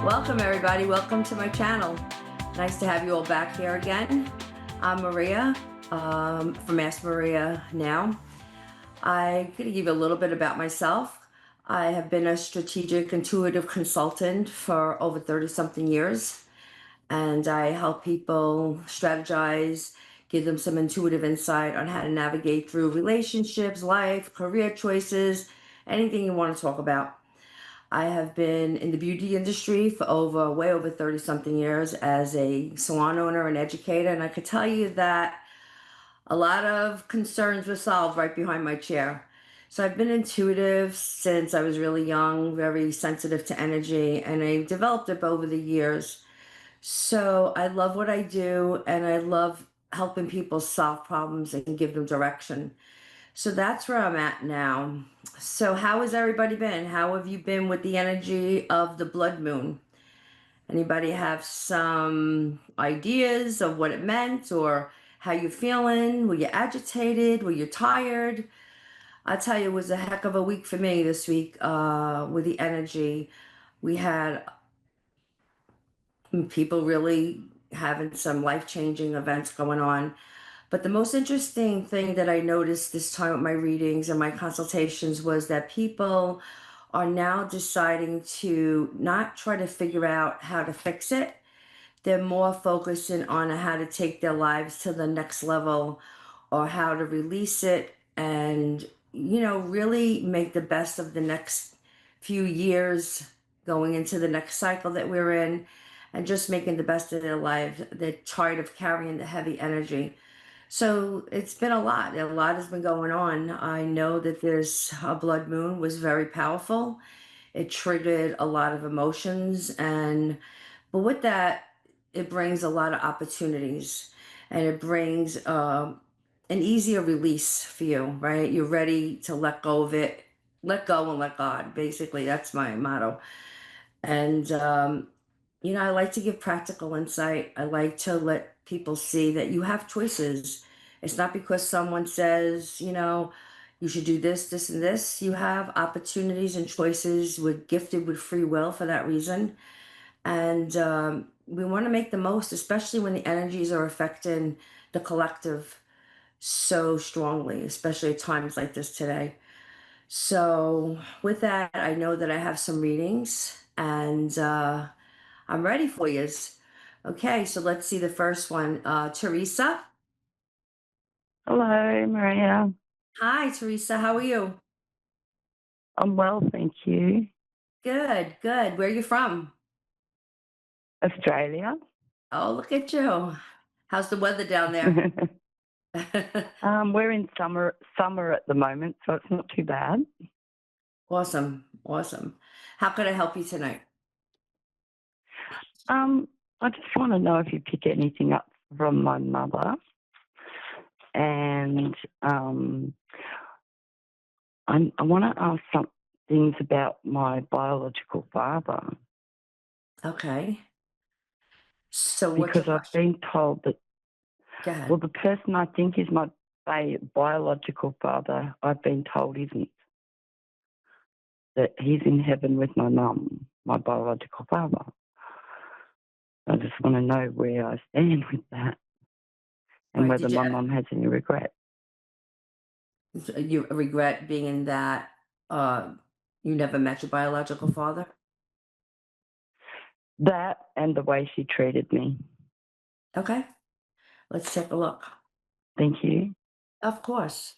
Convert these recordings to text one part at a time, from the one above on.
Welcome, everybody. Welcome to my channel. Nice to have you all back here again. I'm Maria from AskMaria Now. I'm going to give you a little bit about myself. I have been a strategic intuitive consultant for over 30-something years, and I help people strategize, give them some intuitive insight on how to navigate through relationships, life, career choices, anything you want to talk about. I have been in the beauty industry for way over 30-something years as a salon owner and educator, and I could tell you that a lot of concerns were solved right behind my chair. So I've been intuitive since I was really young, very sensitive to energy, and I developed it over the years. So I love what I do, and I love helping people solve problems and give them direction. So that's where I'm at now. So how has everybody been? How have you been with the energy of the blood moon? Anybody have some ideas of what it meant or how you feeling? Were you agitated? Were you tired? I tell you, it was a heck of a week for me this week with the energy. We had people really having some life-changing events going on. But the most interesting thing that I noticed this time with my readings and my consultations was that people are now deciding to not try to figure out how to fix it. They're more focusing on how to take their lives to the next level or how to release it and, really make the best of the next few years going into the next cycle that we're in and just making the best of their lives. They're tired of carrying the heavy energy. So it's been a lot. A lot has been going on. I know that there's a blood moon was very powerful. It triggered a lot of emotions, but with that, it brings a lot of opportunities, and it brings an easier release for you. Right? You're ready to let go of it, let go and let God. Basically, that's my motto. And I like to give practical insight. I like to let people see that you have choices. It's not because someone says, you should do this, this, and this. You have opportunities and choices. We're gifted with free will for that reason. And we want to make the most, especially when the energies are affecting the collective so strongly, especially at times like this today. So, with that, I know that I have some readings, and I'm ready for you. Okay, so let's see the first one. Teresa. Hello, Maria. Hi, Teresa. How are you? I'm well, thank you. Good, good. Where are you from? Australia. Oh, look at you. How's the weather down there? We're in summer at the moment, so it's not too bad. Awesome, awesome. How could I help you tonight? I just want to know if you pick anything up from my mother, and I want to ask some things about my biological father Okay. So, what's your because I've question? been told that. Go ahead. Well, the person I think is my biological father, I've been told isn't. That he's in heaven with my mum, my biological father. I just want to know where I stand with that and Right. whether my mum has any regret. You regret being in that you never met your biological father? That and the way she treated me. Okay. Let's take a look. Thank you. Of course.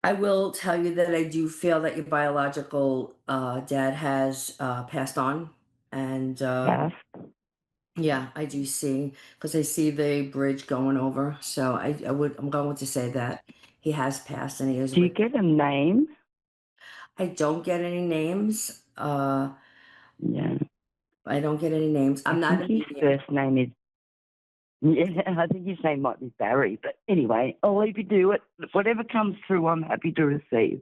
I will tell you that I do feel that your biological dad has passed on. And Yes. yeah, I do see, because I see the bridge going over. So I'm going to say that he has passed and he is Do you with. get a name? I don't get any names. Yeah. I don't get any names. I I'm not think a his medium. first name is. Yeah, I think his name might be Barry. But anyway, I'll leave you do it. Whatever comes through, I'm happy to receive.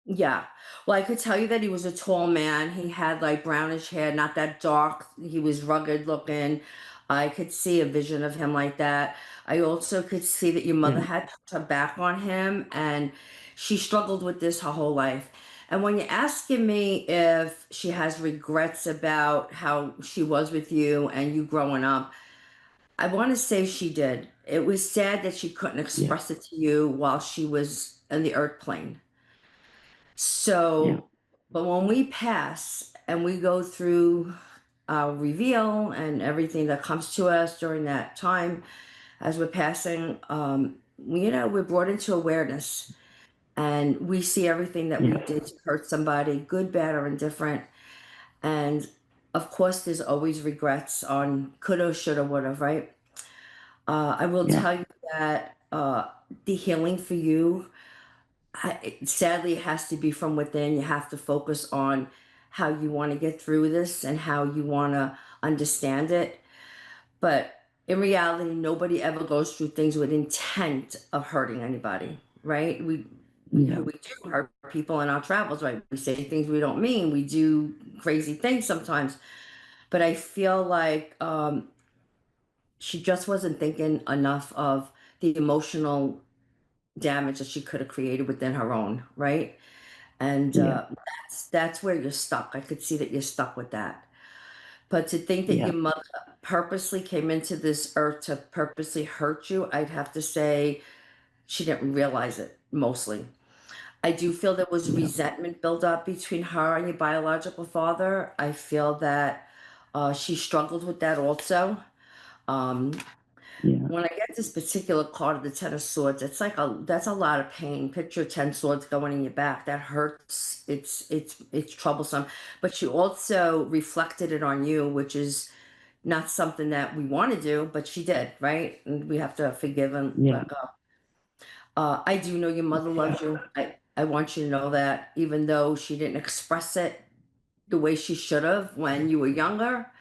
Yeah. Well, I could tell you that he was a tall man. He had like brownish hair, not that dark. He was rugged looking. I could see a vision of him like that. I also could see that your Yeah, mother had turned her back on him and she struggled with this her whole life. And when you're asking me if she has regrets about how she was with you and you growing up, I want to say she did. It was sad that she couldn't yeah, express it to you while she was in the earth plane. yeah, So, but when we pass and we go through our reveal and everything that comes to us during that time as we're passing, we're brought into awareness and we see everything that we yeah, did to hurt somebody, good, bad, or indifferent. And of course, there's always regrets on coulda, shoulda, woulda, right? I will yeah, tell you that the healing for you sadly, it has to be from within. You have to focus on how you want to get through this and how you want to understand it. But in reality, nobody ever goes through things with intent of hurting anybody, right? yeah, We do hurt people in our travels, right? We say things we don't mean. We do crazy things sometimes. But I feel like she just wasn't thinking enough of the emotional damage that she could have created within her own, right? And yeah, that's where you're stuck. I could see that you're stuck with that. But to think that yeah, your mother purposely came into this earth to purposely hurt you, I'd have to say she didn't realize it mostly. I do feel there was yeah, resentment built up between her and your biological father. I feel that she struggled with that also. Um, yeah, when I get this particular card of the Ten of Swords, it's like that's a lot of pain. Picture 10 swords going in your back. That hurts. It's troublesome. But she also reflected it on you, which is not something that we want to do, but she did, right? And we have to forgive and yeah. let go. I do know your mother Okay. loves you. I want you to know that, even though she didn't express it the way she should have when you were younger,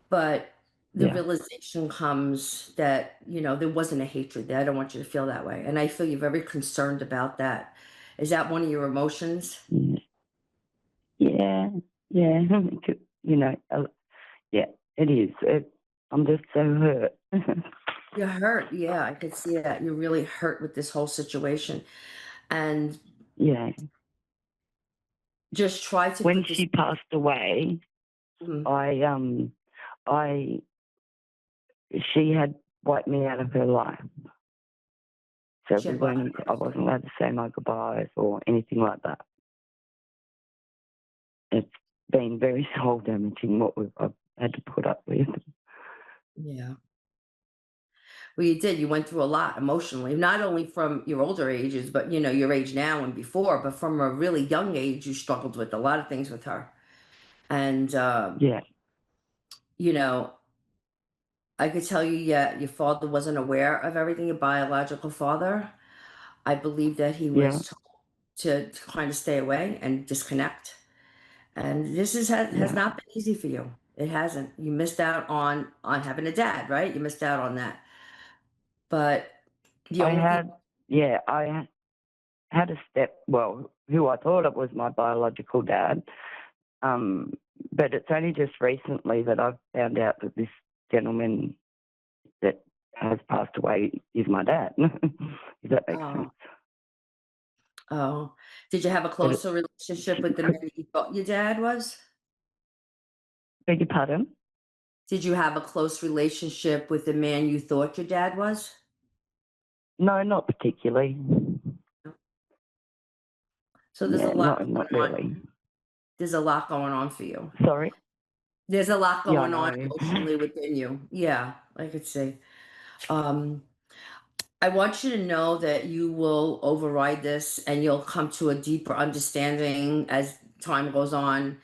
but the Yeah, realization comes that, there wasn't a hatred there. I don't want you to feel that way. And I feel you're very concerned about that. Is that one of your emotions? yeah, yeah, yeah. You know, yeah, it is. I'm just so hurt. You're hurt. Yeah, I could see that. You're really hurt with this whole situation. And Yeah. just try to When put this. she passed away, Mhm. I I she had wiped me out of her life. So She we had what? weren't. I wasn't allowed to say my goodbyes or anything like that. It's been very soul damaging what I've had to put up with. Yeah. Well, you did. You went through a lot emotionally, not only from your older ages, but your age now and before, but from a really young age, you struggled with a lot of things with her. And Yeah, you know, I could tell you, yeah, your father wasn't aware of everything, your biological father. I believe that he yeah, was told to kind of stay away and disconnect. And this has yeah. not been easy for you. It hasn't. You missed out on having a dad, right? You missed out on that. But the I only thing, had, yeah, had a step. Well, who I thought it was my biological dad. Um, but it's only just recently that I've found out that this gentleman that has passed away is my dad. If that makes sense. oh, oh, did you have a But closer relationship with the man it, that you thought your dad was? beg your pardon? Did you have a close relationship with the man you thought your dad was? No, not particularly. So there's a Yeah, lot not going on. really. There's a lot going on for you. Sorry. There's a lot Yeah, I going on know. emotionally within you. Yeah, I could see. Um, I want you to know that you will override this and you'll come to a deeper understanding as time goes on.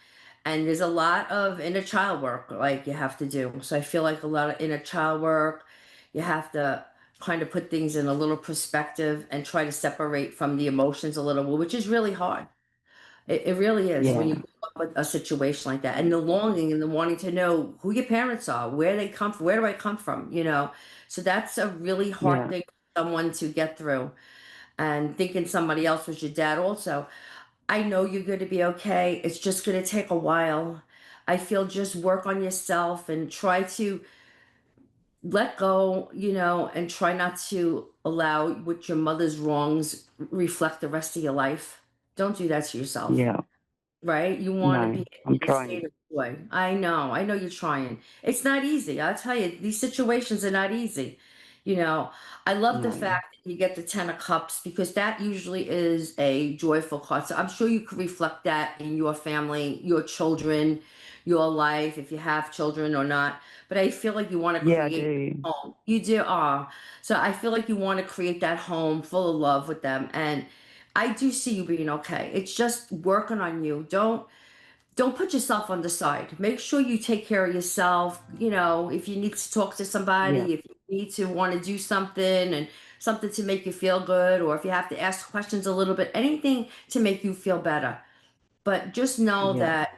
And there's a lot of inner child work like you have to do. So I feel like a lot of inner child work, you have to kind of put things in a little perspective and try to separate from the emotions a little, which is really hard. It really is when Yeah, you grow up with a situation like that, and the longing and the wanting to know who your parents are, where they come from, where do I come from, So that's a really hard yeah, thing for someone to get through. and thinking somebody else was your dad also. I know you're going to be okay. It's just going to take a while. I feel just work on yourself and try to let go, and try not to allow what your mother's wrongs reflect the rest of your life. Don't do that to yourself. Yeah. Right? You wanna be No, I'm in a state trying. of joy. I know you're trying. It's not easy, I'll tell you, these situations are not easy. You know, I love the No. fact that you get the 10 of cups because that usually is a joyful card, so I'm sure you could reflect that in your family, your children, your life, if you have children or not, but I feel like you wanna Yeah, I create do. a home. You do? Aw. So I feel like you wanna create that home full of love with them, and I do see you being okay. It's just working on you. Don't put yourself on the side. Make sure you take care of yourself. If you need to talk to Yeah, somebody, if you need to want to do something and something to make you feel good, or if you have to ask questions a little bit, anything to make you feel better. But just know yeah, that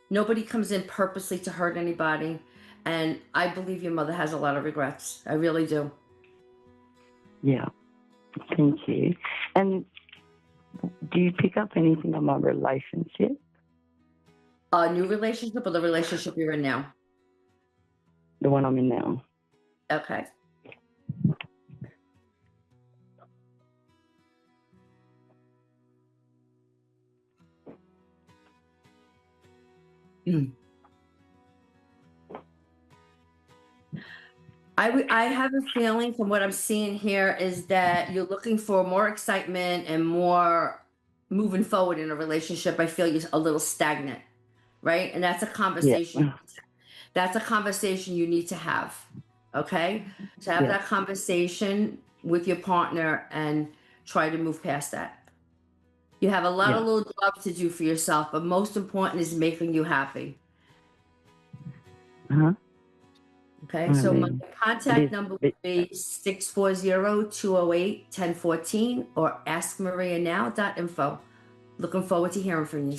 nobody comes in purposely to hurt anybody. And I believe your mother has a lot of regrets. I really do. yeah. Thank you. And do you pick up anything on my relationship? A new relationship or the relationship you're in now? The one I'm in now? Okay. I have a feeling from what I'm seeing here is that you're looking for more excitement and more moving forward in a relationship. I feel you're a little stagnant, right? And Yeah, that's a conversation you need to have. Okay? So have yeah, that conversation with your partner and try to move past that. You have a lot of yeah. little jobs to do for yourself, but most important is making you happy. Uh-huh. Okay, I so my mean, it contact is. number would It, be 640-208-1014 or askmarianow.info. Looking forward to hearing from you.